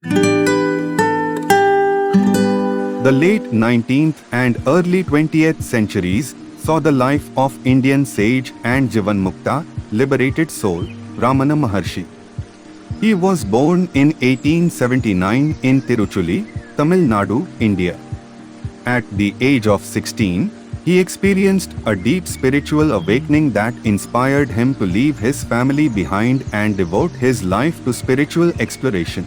The late 19th and early 20th centuries saw the life of Indian sage and jivanmukta, liberated soul, Ramana Maharshi. He was born in 1879 in Tiruchuli, Tamil Nadu, India. At the age of 16, he experienced a deep spiritual awakening that inspired him to leave his family behind and devote his life to spiritual exploration.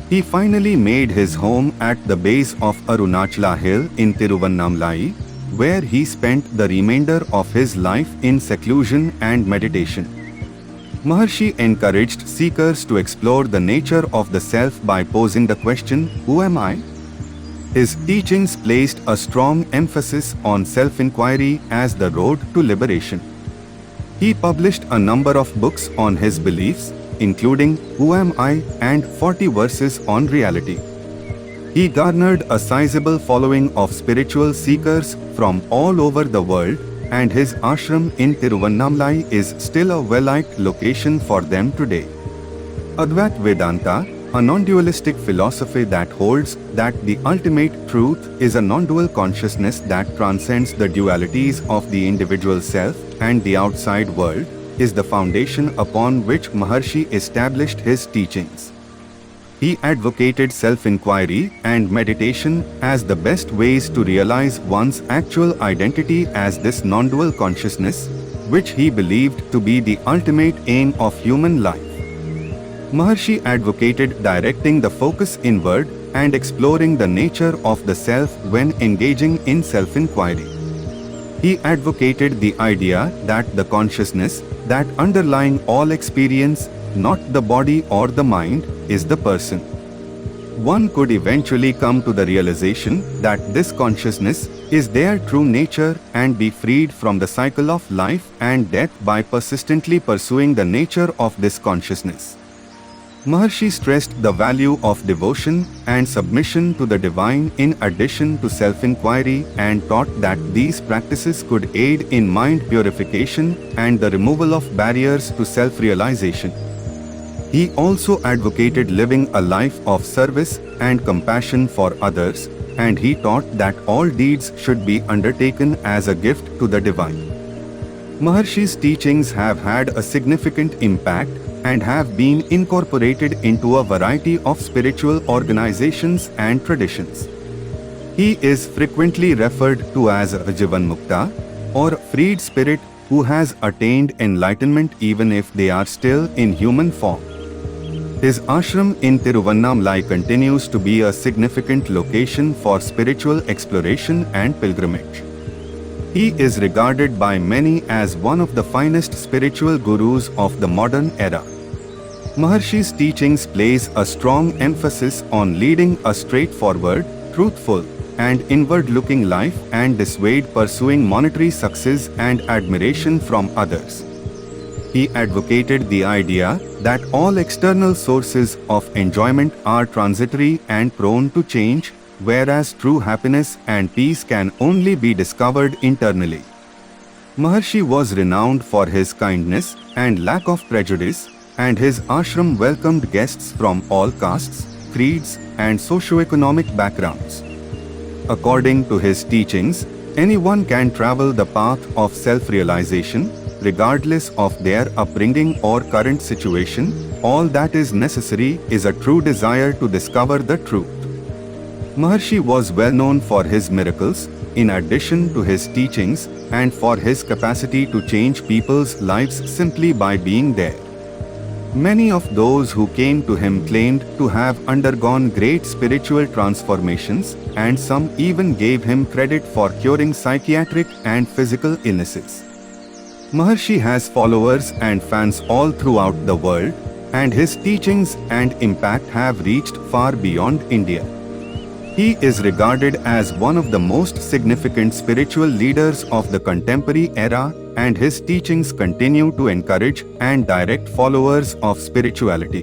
He finally made his home at the base of Arunachala Hill in Tiruvannamalai, where he spent the remainder of his life in seclusion and meditation. Maharshi encouraged seekers to explore the nature of the self by posing the question, "Who am I?" His teachings placed a strong emphasis on self-inquiry as the road to liberation. He published a number of books on his beliefs, including Who Am I and 40 Verses on Reality. He garnered a sizable following of spiritual seekers from all over the world, and his ashram in Tiruvannamalai is still a well-liked location for them today. Advaita Vedanta, a non-dualistic philosophy that holds that the ultimate truth is a non-dual consciousness that transcends the dualities of the individual self and the outside world, is the foundation upon which Maharshi established his teachings. He advocated self-inquiry and meditation as the best ways to realize one's actual identity as this non-dual consciousness, which he believed to be the ultimate aim of human life. Maharshi advocated directing the focus inward and exploring the nature of the self when engaging in self-inquiry. He advocated the idea that the consciousness that underlying all experience, not the body or the mind, is the person. One could eventually come to the realization that this consciousness is their true nature and be freed from the cycle of life and death by persistently pursuing the nature of this consciousness. Maharshi stressed the value of devotion and submission to the divine in addition to self-inquiry and taught that these practices could aid in mind purification and the removal of barriers to self-realization. He also advocated living a life of service and compassion for others, and he taught that all deeds should be undertaken as a gift to the divine. Maharshi's teachings have had a significant impact and have been incorporated into a variety of spiritual organizations and traditions. He is frequently referred to as a jivanmukta, or freed spirit who has attained enlightenment even if they are still in human form. His ashram in Tiruvannamalai continues to be a significant location for spiritual exploration and pilgrimage. He is regarded by many as one of the finest spiritual gurus of the modern era. Maharshi's teachings place a strong emphasis on leading a straightforward, truthful, and inward-looking life and dissuade pursuing monetary success and admiration from others. He advocated the idea that all external sources of enjoyment are transitory and prone to change, whereas true happiness and peace can only be discovered internally. Maharshi was renowned for his kindness and lack of prejudice, and his ashram welcomed guests from all castes, creeds, and socio-economic backgrounds. According to his teachings, anyone can travel the path of self-realization, regardless of their upbringing or current situation. All that is necessary is a true desire to discover the truth. Maharshi was well known for his miracles, in addition to his teachings, and for his capacity to change people's lives simply by being there. Many of those who came to him claimed to have undergone great spiritual transformations, and some even gave him credit for curing psychiatric and physical illnesses. Maharshi has followers and fans all throughout the world, and his teachings and impact have reached far beyond India. He is regarded as one of the most significant spiritual leaders of the contemporary era, and his teachings continue to encourage and direct followers of spirituality.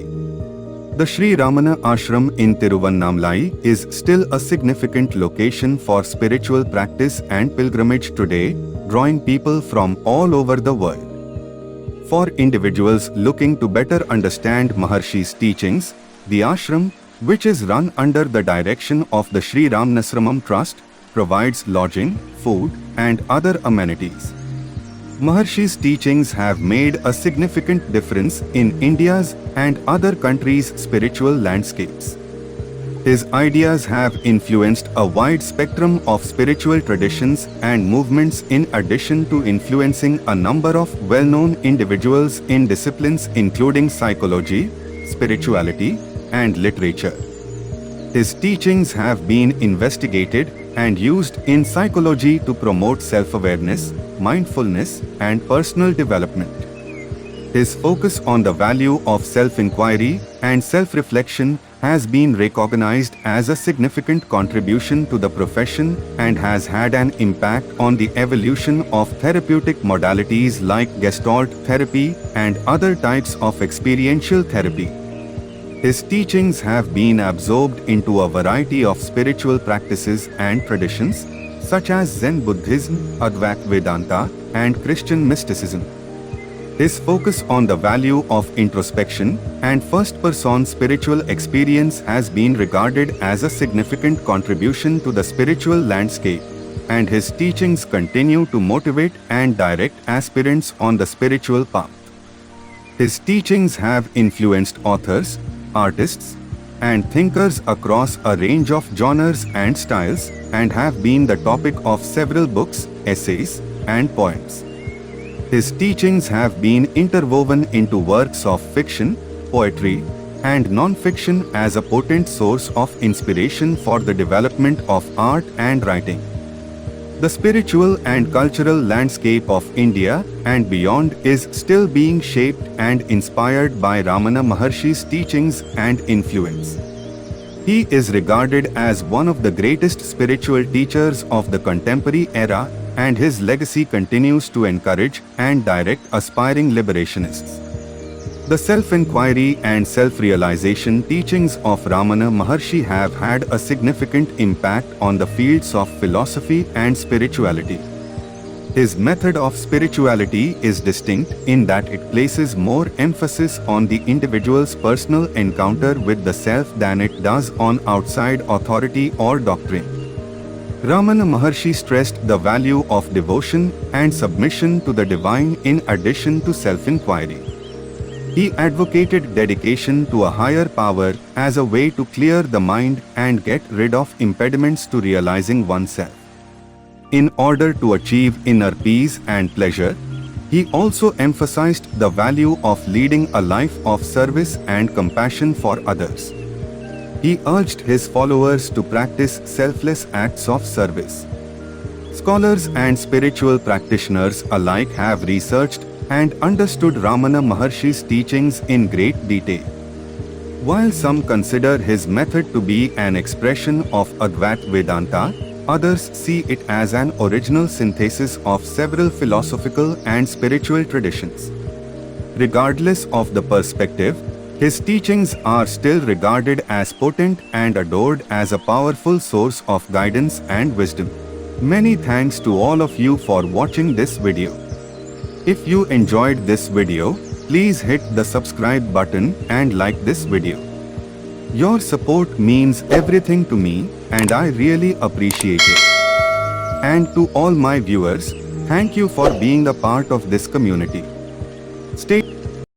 The Sri Ramana Ashram in Tiruvannamalai is still a significant location for spiritual practice and pilgrimage today, drawing people from all over the world. For individuals looking to better understand Maharshi's teachings, the ashram, which is run under the direction of the Sri Ramnasramam Trust, provides lodging, food, and other amenities. Maharshi's teachings have made a significant difference in India's and other countries' spiritual landscapes. His ideas have influenced a wide spectrum of spiritual traditions and movements in addition to influencing a number of well-known individuals in disciplines including psychology, spirituality, and literature. His teachings have been investigated and used in psychology to promote self-awareness, mindfulness, and personal development. His focus on the value of self-inquiry and self-reflection has been recognized as a significant contribution to the profession and has had an impact on the evolution of therapeutic modalities like Gestalt therapy and other types of experiential therapy. His teachings have been absorbed into a variety of spiritual practices and traditions, such as Zen Buddhism, Advaita Vedanta, and Christian mysticism. His focus on the value of introspection and first-person spiritual experience has been regarded as a significant contribution to the spiritual landscape, and his teachings continue to motivate and direct aspirants on the spiritual path. His teachings have influenced authors, artists, and thinkers across a range of genres and styles, and have been the topic of several books, essays, and poems. His teachings have been interwoven into works of fiction, poetry, and non-fiction as a potent source of inspiration for the development of art and writing. The spiritual and cultural landscape of India and beyond is still being shaped and inspired by Ramana Maharshi's teachings and influence. He is regarded as one of the greatest spiritual teachers of the contemporary era, and his legacy continues to encourage and direct aspiring liberationists. The self-inquiry and self-realization teachings of Ramana Maharshi have had a significant impact on the fields of philosophy and spirituality. His method of spirituality is distinct in that it places more emphasis on the individual's personal encounter with the self than it does on outside authority or doctrine. Ramana Maharshi stressed the value of devotion and submission to the divine in addition to self-inquiry. He advocated dedication to a higher power as a way to clear the mind and get rid of impediments to realizing oneself. In order to achieve inner peace and pleasure, he also emphasized the value of leading a life of service and compassion for others. He urged his followers to practice selfless acts of service. Scholars and spiritual practitioners alike have researched and understood Ramana Maharshi's teachings in great detail. While some consider his method to be an expression of Advaita Vedanta, others see it as an original synthesis of several philosophical and spiritual traditions. Regardless of the perspective, his teachings are still regarded as potent and adored as a powerful source of guidance and wisdom. Many thanks to all of you for watching this video. If you enjoyed this video, please hit the subscribe button and like this video. Your support means everything to me, and I really appreciate it. And to all my viewers, thank you for being a part of this community. Stay